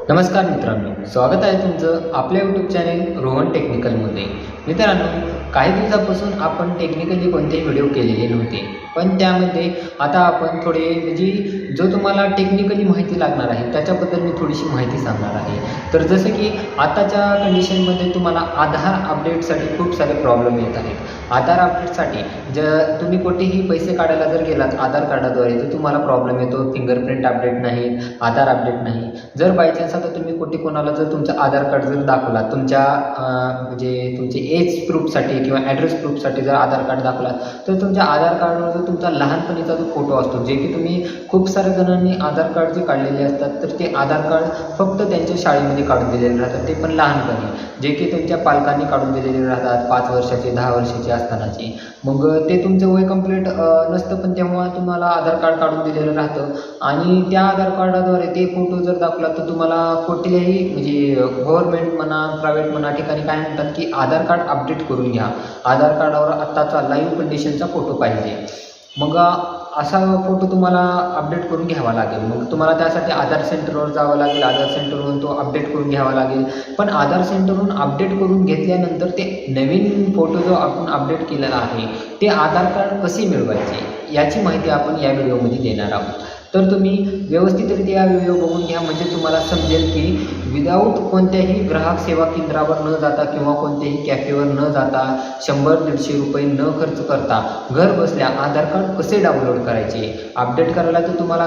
नमस्कार मित्रांनो, स्वागत आहे तुमचं आपल्या यूट्यूब चॅनेल रोहन टेक्निकलमध्ये. मित्रांनो, काही दिवसापासून आपण टेक्निकली कोणतेही व्हिडिओ केलेले नव्हते, पण त्यामध्ये आता आपण थोडे जो तुम्हाला टेक्निकली माहिती लागणार आहे त्याच्याबद्दल मी थोडीशी माहिती सांगणार आहे. तर जसं की आताच्या कंडिशनमध्ये तुम्हाला आधार अपडेटसाठी खूप सारे प्रॉब्लेम येत आहेत. आधार अपडेटसाठी तुम्ही कुठेही पैसे काढायला जर गेलात आधार कार्डाद्वारे तर तुम्हाला प्रॉब्लेम येतो. फिंगरप्रिंट अपडेट नाही, आधार अपडेट नाही. जर बाय चान्स आता तुम्ही कुठे कोणाला जर तुमचं आधार कार्ड जर दाखवला तुमच्या तुमचे एज प्रूफसाठी किंवा ॲड्रेस प्रूफसाठी जर आधार कार्ड दाखवला तर तुमच्या आधार कार्डवर जो तुमचा लहानपणीचा जो फोटो असतो, जे की तुम्ही खूप साऱ्या जणांनी आधार कार्ड जे काढलेले असतात तर ते आधार कार्ड फक्त त्यांच्या शाळेमध्ये काढून दिलेले राहतात, ते पण लहानपणी, जे की त्यांच्या पालकांनी काढून दिलेले राहतात 5 वर्षाचे 10 वर्षाचे असतानाचे. मग ते तुमचं वय कंप्लीट नसतं, पण तेव्हा तुम्हाला आधार कार्ड काढून दिलेलं राहतं आणि त्या आधार कार्डाद्वारे ते फोटो जर दाखवला तर तुम्हाला कुठल्याही गव्हर्नमेंट म्हणा प्रायव्हेट म्हणा ठिकाणी काय म्हणतात की आधार कार्ड अपडेट करून घ्या, आधार कार्डावर आत्ताचा लाईव्ह कंडिशनचा फोटो पाहिजे. मग असा फोटो तुम्हाला अपडेट करून घ्यावा लागेल. मग तुम्हाला त्यासाठी आधार सेंटरवर जावं लागेल, आधार सेंटरवरून तो अपडेट करून घ्यावा लागेल. पण आधार सेंटरवरून अपडेट करून घेतल्यानंतर ते नवीन फोटो जो आपण अपडेट केलेला आहे ते आधार कार्ड कसे मिळवायचे याची माहिती आपण या व्हिडिओमध्ये देणार आहोत. तर तुम्ही व्यवस्थितरित्या व्हिडिओ बघून घ्या, म्हणजे तुम्हाला समजेल की विदाऊट कोणत्याही ग्राहक सेवा केंद्रावर न जाता किंवा कोणत्याही कॅफेवर न जाता 100-150 रुपये न खर्च करता घर बसल्या आधार कार्ड कसे डाउनलोड करायचे. अपडेट करायला तर तुम्हाला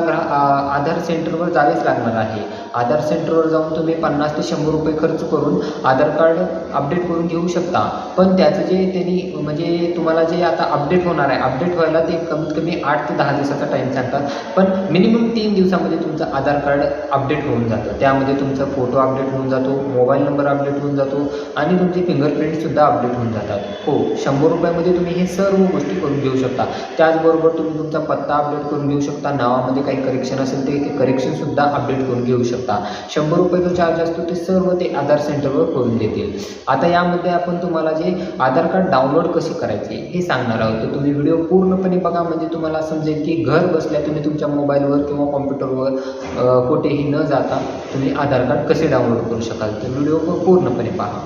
आधार सेंटरवर जावेच लागणार आहे. आधार सेंटरवर जाऊन तुम्ही 50 ते 100 रुपये खर्च करून आधार कार्ड अपडेट करून घेऊ शकता. पण त्याचं त्यांनी तुम्हाला जे आता अपडेट होणार आहे, अपडेट व्हायला ते कमीत कमी 8 ते 10 दिवसाचा टाईम सांगतात. पण मिनिमम 3 दिवसामध्ये तुमचं आधार कार्ड अपडेट होऊन जातं. त्यामध्ये तुमचा फोटो अपडेट होऊन जातो, मोबाईल नंबर अपडेट होऊन जातो आणि तुमचे फिंगरप्रिंटसुद्धा अपडेट होऊन जातात. हो, 100 रुपयामध्ये तुम्ही हे सर्व गोष्टी करून घेऊ शकता. त्याचबरोबर तुम्ही तुमचा पत्ता अपडेट करून घेऊ शकता. नावामध्ये काही करेक्शन असेल ते करेक्शनसुद्धा अपडेट करून घेऊ शकता. 100 रुपये जो चार्ज असतो ते सर्व ते आधार सेंटरवर करून देतील. आता यामध्ये आपण तुम्हाला जे आधार कार्ड डाउनलोड कसे करायचे हे सांगणार आहोत. तर तुम्ही व्हिडिओ पूर्णपणे बघा, म्हणजे तुम्हाला समजेल की घर बसल्या तुम्ही तुमच्या मोबाईलवर किंवा कॉम्प्युटरवर कुठेही न जाता तुम्ही आधार कार्ड कसे डाउनलोड करू शकाल. तर व्हिडिओ पूर्णपणे पहा.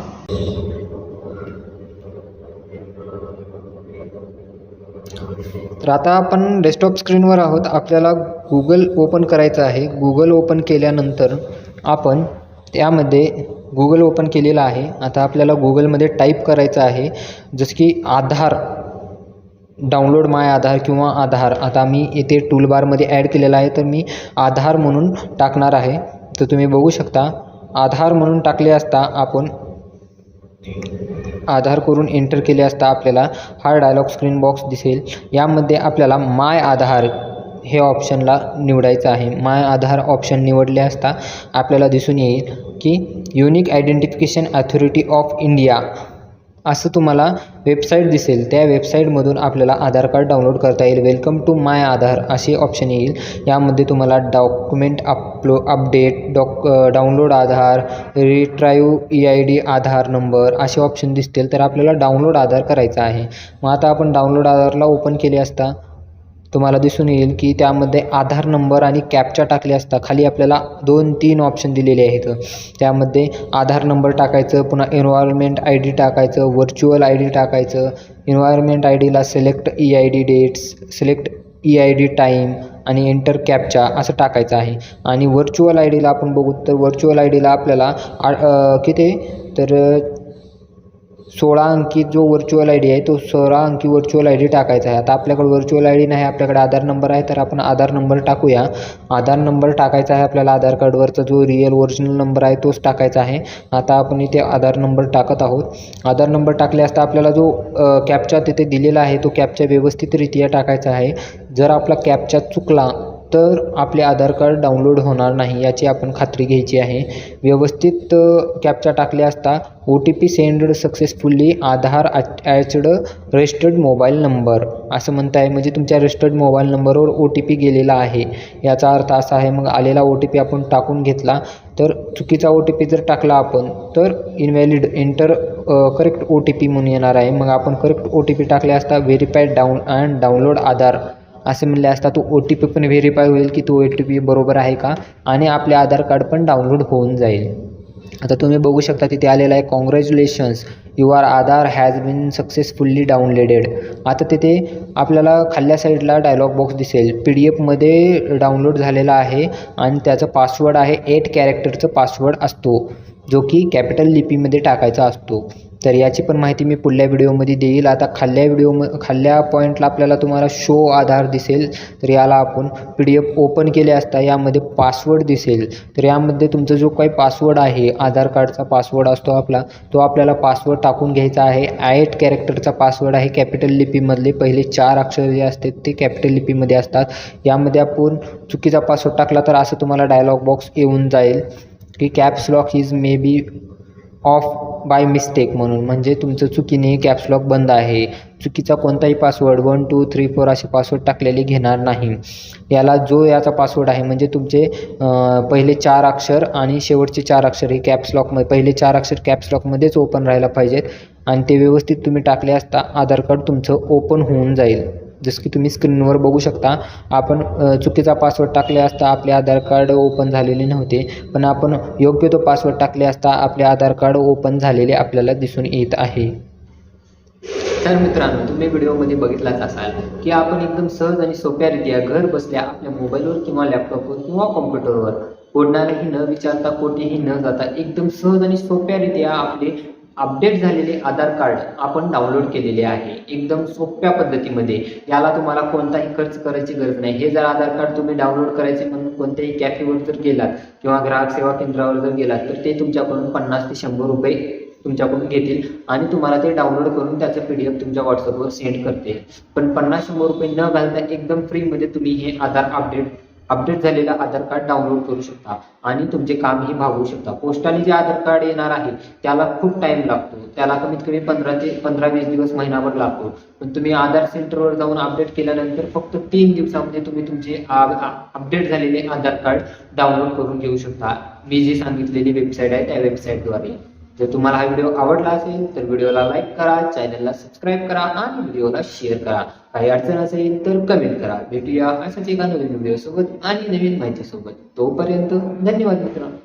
तर आता आपण डेस्कटॉप स्क्रीनवर आहोत. आपल्याला गुगल ओपन करायचं आहे. गुगल ओपन केल्यानंतर आपण त्यामध्ये गुगल ओपन केलेलं आहे. आता आपल्याला गुगलमध्ये टाईप करायचं आहे, जसं की आधार, डाउनलोड माय आधार किंवा आधार. आता मी इथे टूलबारमध्ये ॲड केलेला आहे, तर मी आधार म्हणून टाकणार आहे. तर तुम्ही बघू शकता आधार म्हणून टाकले असता आपण आधार करून एंटर केले असता आपल्याला हा डायलॉग स्क्रीन बॉक्स दिसेल. यामध्ये आपल्याला माय आधार हे ऑप्शनला निवडायचं आहे. माय आधार ऑप्शन निवडले असता आपल्याला दिसून येईल की unique identification authority of India असं तुम्हाला वेबसाईट दिसेल. त्या वेबसाईटमधून आपल्याला आधार कार्ड डाउनलोड करता येईल. वेलकम टू माय आधार असे ऑप्शन येईल. यामध्ये तुम्हाला डॉक्युमेंट अपडेट, डाउनलोड आधार, रिट्राईव्ह EID आधार नंबर असे ऑप्शन दिसतील. तर आपल्याला डाउनलोड आधार करायचा आहे. मग आता आपण डाउनलोड आधारला ओपन केले असता तुम्हाला दिसून येईल की त्यामध्ये आधार नंबर आणि कॅप्चा टाकले असता खाली आपल्याला 2-3 ऑप्शन दिलेले आहेत. त्यामध्ये आधार नंबर टाकायचं, पुन्हा एन्व्हायरमेंट ID टाकायचं, व्हर्च्युअल ID टाकायचं. एन्व्हायरमेंट IDला select EID dates, select EID time आणि एंटर कॅप्चा असं टाकायचं आहे. आणि व्हर्च्युअल IDला आपण बघू तर व्हर्च्युअल IDला आपल्याला किती तर 16 अंकी जो व्हर्च्युअल ID आहे तो 16 अंकी व्हर्च्युअल ID टाकायचा आहे. आता आपल्याकडे व्हर्च्युअल ID नाही, आपल्याकडे आधार नंबर आहे, तर आपण आधार नंबर टाकूया. आधार नंबर टाकायचा आहे आपल्याला. आधार कार्डवरचा जो रिअल ओरिजिनल नंबर आहे तोच टाकायचा आहे. आता आपण इथे आधार नंबर टाकत आहोत. आधार नंबर टाकले असता आपल्याला जो कॅप्चा तिथे दिलेला आहे तो कॅप्चा व्यवस्थितरित्या टाकायचा आहे. जर आपला कॅप्चा चुकला तर आपले आधार कार्ड डाउनलोड होणार नाही याची आपण खात्री घ्यायची आहे. व्यवस्थित कॅप्चा टाकले असता OTP सेंड सक्सेसफुली आधार अटॅच्ड रजिस्टर्ड मोबाईल नंबर असं म्हणत आहे, म्हणजे तुमच्या रजिस्टर्ड मोबाईल नंबरवर OTP गेलेला आहे याचा अर्थ असा आहे. मग आलेला OTP आपण टाकून घेतला तर चुकीचा OTP जर टाकला आपण तर इनव्हॅलिड एंटर करेक्ट OTP म्हणून येणार आहे. मग आपण करेक्ट OTP टाकले असता व्हेरीफाईड डाउनलोड आधार असे म्हणले असता तो OTP पण व्हेरीफाय होईल की तो OTP बरोबर आहे का, आणि आपले आधार कार्ड पण डाउनलोड होऊन जाईल. आता तुम्ही बघू शकता तिथे आलेलं आहे, congratulations your Aadhaar has been successfully downloaded. आता तिथे आपल्याला खाल्ल्या साईडला डायलॉग बॉक्स दिसेल, PDF डाउनलोड झालेला आहे आणि त्याचं पासवर्ड आहे 8 कॅरेक्टरचं पासवर्ड असतो, जो की कॅपिटल लिपीमध्ये टाकायचा असतो. तर याची पण माहिती मी पुढल्या व्हिडिओमध्ये देईल. आता खाल्ल्या पॉईंटला आपल्याला तुम्हाला शो आधार दिसेल. तर याला आपण PDF ओपन केले असता यामध्ये पासवर्ड दिसेल. तर यामध्ये तुमचा जो काही पासवर्ड आहे, आधार कार्डचा पासवर्ड असतो आपला, तो आपल्याला पासवर्ड टाकून घ्यायचा आहे. 8 कॅरेक्टरचा पासवर्ड आहे. कॅपिटल लिपीमधले पहिले 4 अक्षर जे असतात ते कॅपिटल लिपीमध्ये असतात. यामध्ये आपण चुकीचा पासवर्ड टाकला तर असं तुम्हाला डायलॉग बॉक्स येऊन जाईल की caps lock is may be of by mistake म्हणून, म्हणजे तुमचं चुकीने कॅप्स लॉक बंद आहे. चुकीचा कोणताही पासवर्ड 1 2 3 4 असे पासवर्ड टाकलेले घेणार नाही. याचा पासवर्ड आहे म्हणजे तुमचे पहिले 4 अक्षर आणि शेवटचे 4 अक्षर हे कॅप्स लॉकमध्ये, पहिले 4 अक्षर कॅप्स लॉकमध्येच ओपन राहायला पाहिजेत आणि ते व्यवस्थित तुम्ही टाकले असता आधार कार्ड तुमचं ओपन होऊन जाईल. जसं की तुम्ही स्क्रीनवर बघू शकता, आपण चुकीचा पासवर्ड टाकले असता आपले आधार कार्ड ओपन झालेले नव्हते, पण आपण योग्य तो पासवर्ड टाकले असता आपले आधार कार्ड ओपन झालेले आपल्याला दिसून येत आहे. तर मित्रांनो, तुम्ही व्हिडिओमध्ये बघितलाच असाल की आपण एकदम सहज आणि सोप्यारित्या घर बसल्या आपल्या मोबाईलवर किंवा लॅपटॉपवर किंवा कॉम्प्युटरवर कोणालाही न विचारता, कोठेही न जाता एकदम सहज आणि सोप्यारित्या आपले अपडेट झालेले आधार कार्ड आपण डाउनलोड केलेले आहे एकदम सोप्या पद्धतीमध्ये. याला तुम्हाला कोणताही खर्च करायची गरज नाही. हे जर आधार कार्ड तुम्ही डाउनलोड करायचे म्हणून कोणत्याही कॅफेवर जर गेलात किंवा ग्राहक सेवा केंद्रावर जर गेलात तर ते तुमच्याकडून 50 ते 100 रुपये तुमच्याकडून घेतील आणि तुम्हाला ते डाउनलोड करून त्याचं PDF तुमच्या व्हॉट्सअपवर सेंड करतील. पण 50-100 रुपये न घालता एकदम फ्रीमध्ये तुम्ही हे आधार अपडेट झालेलं आधार कार्ड डाउनलोड करू शकता आणि तुमचे कामही भागवू शकता. पोस्टाने जे आधार कार्ड येणार आहे त्याला खूप टाइम लागतो, त्याला कमीत कमी 15-20 दिवस, महिनाभर लागतो. पण तुम्ही आधार सेंटरवर जाऊन अपडेट केल्यानंतर फक्त 3 दिवसामध्ये तुम्ही तुमचे अपडेट झालेले आधार कार्ड डाउनलोड करून घेऊ शकता. मी जी सांगितलेली वेबसाईट आहे त्या वेबसाईटद्वारे. जर तुम्हाला हा व्हिडिओ आवडला असेल तर व्हिडिओला लाईक करा, चॅनलला सबस्क्राईब करा आणि व्हिडिओला शेअर करा. काही अडचण असेल तर कमेंट करा. भेटूया अशाच एका नवीन व्हिडिओ सोबत आणि नवीन माहिती सोबत. तोपर्यंत धन्यवाद मित्रांनो.